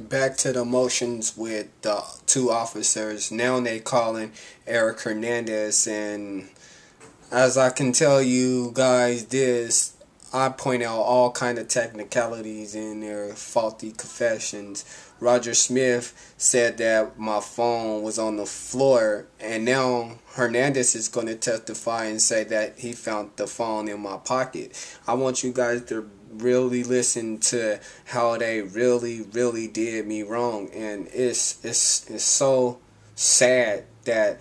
Back to the motions with the two officers. Now they calling Erick Hernandez, and as I can tell you guys this, I point out all kind of technicalities in their faulty confessions. Roger Smith said that my phone was on the floor, and now Hernandez is going to testify and say that he found the phone in my pocket. I want you guys to really listen to how they really did me wrong, and it's so sad that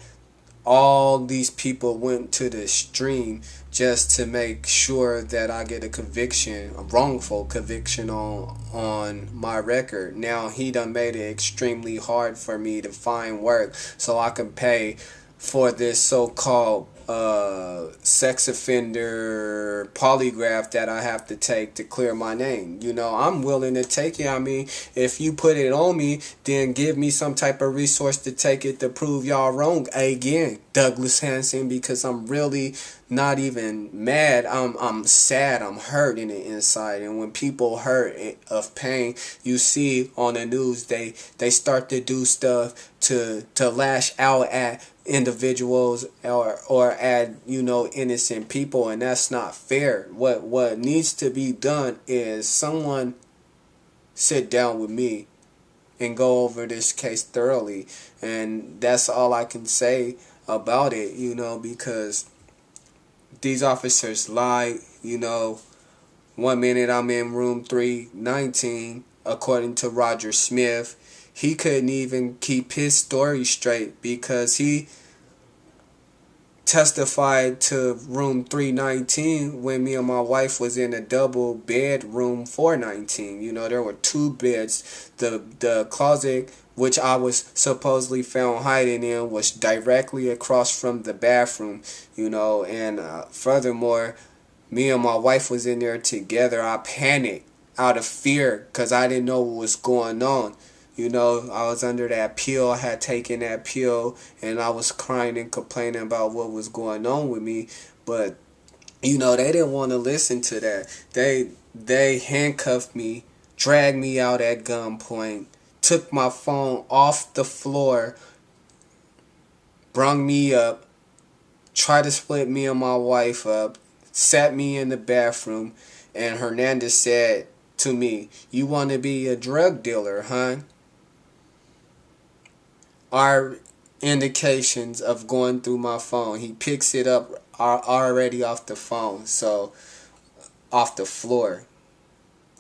all these people went to the stream just to make sure that I get a conviction, a wrongful conviction on my record. Now he done made it extremely hard for me to find work so I can pay for this so-called sex offender polygraph that I have to take to clear my name. You know, I'm willing to take it. I mean, if you put it on me, then give me some type of resource to take it to prove y'all wrong again, Douglas Hanson, because I'm really not even mad. I'm sad. I'm hurt in the inside. And when people hurt of pain, you see on the news they start to do stuff to lash out at individuals or at innocent people, and that's not fair. What needs to be done is someone sit down with me and go over this case thoroughly, and that's all I can say about it, because these officers lied. 1 minute I'm in room 319 according to Roger Smith. He couldn't even keep his story straight because he testified to room 319 when me and my wife was in a double bed room 419. There were two beds. The closet, which I was supposedly found hiding in, was directly across from the bathroom, and furthermore, me and my wife was in there together. I panicked out of fear because I didn't know what was going on. I was under that pill. I had taken that pill, and I was crying and complaining about what was going on with me. But, they didn't want to listen to that. They handcuffed me, dragged me out at gunpoint, took my phone off the floor, brung me up, tried to split me and my wife up, sat me in the bathroom, and Hernandez said to me, "You want to be a drug dealer, huh?" Are indications of going through my phone. He picks it up already off the phone, so off the floor.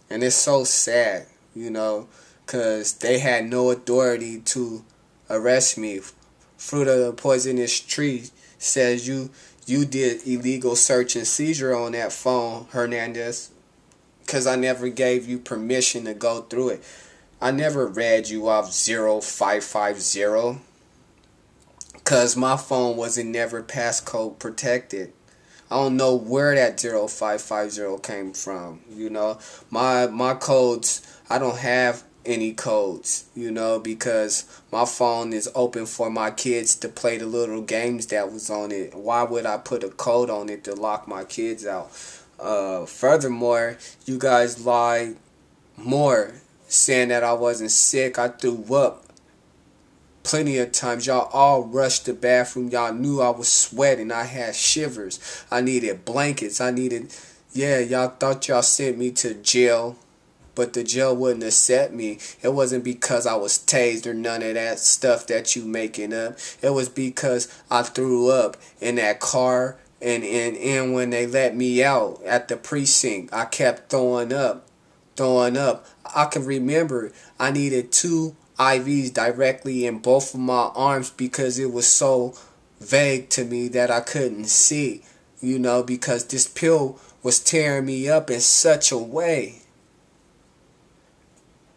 And it's so sad, because they had no authority to arrest me. Fruit of the Poisonous Tree says you did illegal search and seizure on that phone, Hernandez, because I never gave you permission to go through it. I never read you off 0550 because my phone wasn't never passcode protected. I don't know where that 0550 came from. My codes, I don't have any codes, because my phone is open for my kids to play the little games that was on it. Why would I put a code on it to lock my kids out? Furthermore, you guys lied more, saying that I wasn't sick. I threw up plenty of times. Y'all all rushed the bathroom. Y'all knew I was sweating. I had shivers. I needed blankets. Y'all thought y'all sent me to jail, but the jail wouldn't accept me. It wasn't because I was tased or none of that stuff that you making up. It was because I threw up in that car, and when they let me out at the precinct, I kept throwing up. I can remember I needed 2 IVs directly in both of my arms because it was so vague to me that I couldn't see, because this pill was tearing me up in such a way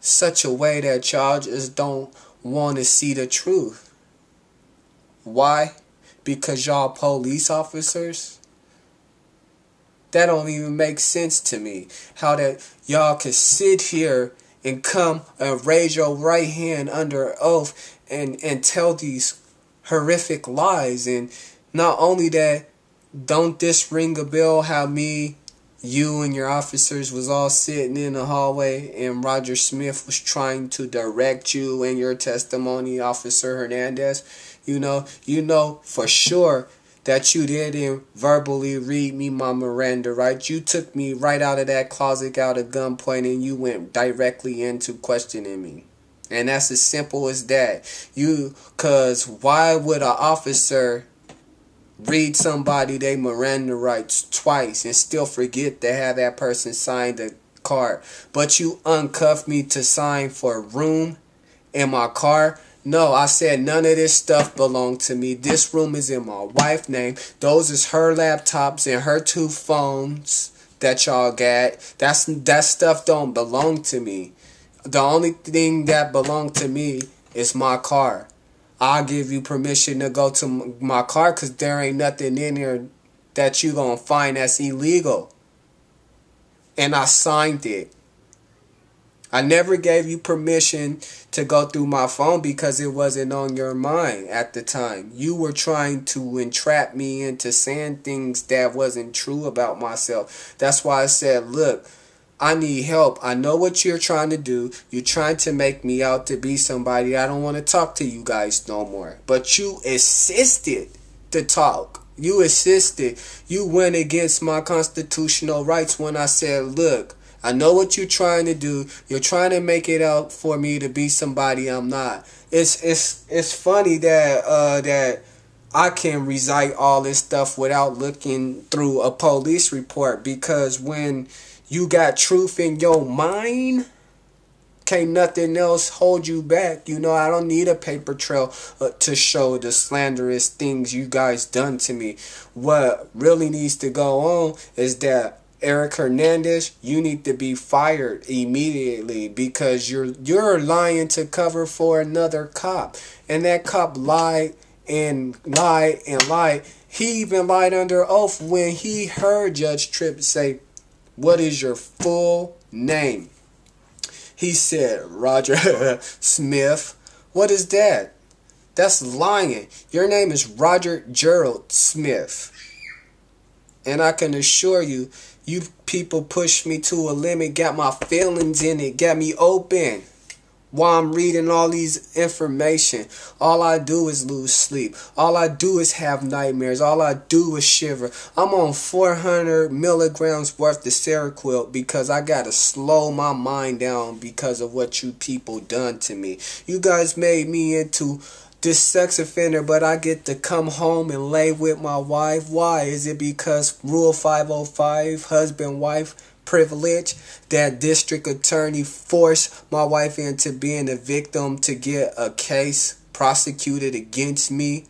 that y'all just don't want to see the truth. Why? Because y'all police officers? That don't even make sense to me. How that y'all can sit here and come and raise your right hand under oath and tell these horrific lies. And not only that, don't this ring a bell how me, you and your officers was all sitting in the hallway and Roger Smith was trying to direct you in your testimony, Officer Hernandez, you know for sure that you didn't verbally read me my Miranda rights. You took me right out of that closet, out of gunpoint, and you went directly into questioning me. And that's as simple as that. Cause why would an officer read somebody they Miranda rights twice and still forget to have that person sign the card? But you uncuffed me to sign for room in my car. No, I said none of this stuff belonged to me. This room is in my wife's name. Those is her laptops and her 2 phones that y'all got. That stuff don't belong to me. The only thing that belonged to me is my car. I'll give you permission to go to my car because there ain't nothing in here that you gonna find that's illegal. And I signed it. I never gave you permission to go through my phone because it wasn't on your mind at the time. You were trying to entrap me into saying things that wasn't true about myself. That's why I said, look, I need help. I know what you're trying to do. You're trying to make me out to be somebody. I don't want to talk to you guys no more. But you insisted to talk. You insisted. You went against my constitutional rights when I said, look, I know what you're trying to do. You're trying to make it out for me to be somebody I'm not. It's funny that I can recite all this stuff without looking through a police report, because when you got truth in your mind, can't nothing else hold you back. I don't need a paper trail to show the slanderous things you guys done to me. What really needs to go on is that Erick Hernandez, you need to be fired immediately because you're lying to cover for another cop. And that cop lied and lied and lied. He even lied under oath when he heard Judge Tripp say, "What is your full name?" He said, "Roger Smith." What is that? That's lying. Your name is Roger Gerald Smith. And I can assure you, you people pushed me to a limit, got my feelings in it, got me open. While I'm reading all these information, all I do is lose sleep. All I do is have nightmares. All I do is shiver. I'm on 400 milligrams worth of Seroquel because I gotta slow my mind down because of what you people done to me. You guys made me into this sex offender, but I get to come home and lay with my wife. Why? Is it because Rule 505, husband-wife privilege, that district attorney forced my wife into being a victim to get a case prosecuted against me?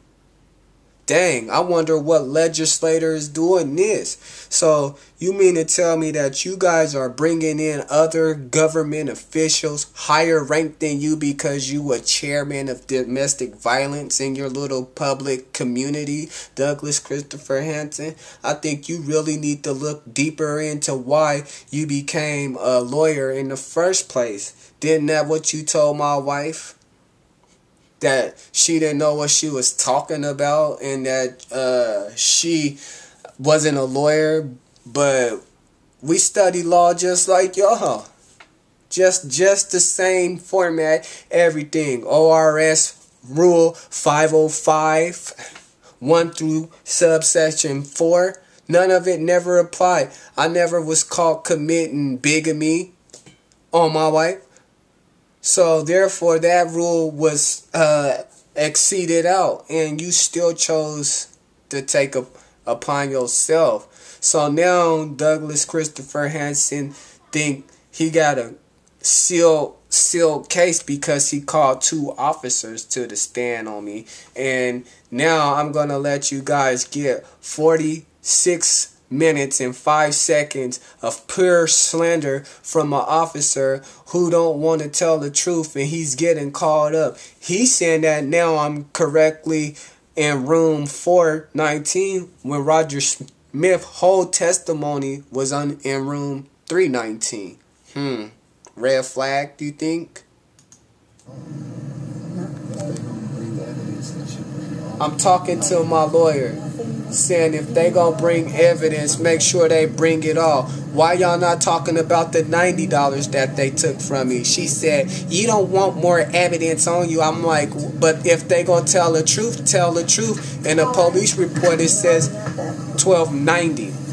Dang, I wonder what legislator is doing this. So you mean to tell me that you guys are bringing in other government officials higher ranked than you because you a chairman of domestic violence in your little public community, Douglas Christopher Hanson? I think you really need to look deeper into why you became a lawyer in the first place. Didn't that what you told my wife? That she didn't know what she was talking about and that she wasn't a lawyer, but we study law just like y'all. Just the same format, everything. ORS Rule 505, 1 through subsection 4. None of it never applied. I never was caught committing bigamy on my wife. So therefore that rule was exceeded out, and you still chose to take upon yourself. So now Douglas Christopher Hanson think he got a sealed case because he called 2 officers to the stand on me. And now I'm gonna let you guys get 46 minutes and 5 seconds of pure slander from an officer who don't want to tell the truth, and he's getting called up. He's saying that now I'm correctly in room 419 when Roger Smith's whole testimony was in room 319. Red flag, do you think? I'm talking to my lawyer. saying if they gonna bring evidence, make sure they bring it all. Why y'all not talking about the $90 that they took from me? She said, you don't want more evidence on you. I'm like, but if they gonna tell the truth, tell the truth. In a police report, it says $12.90.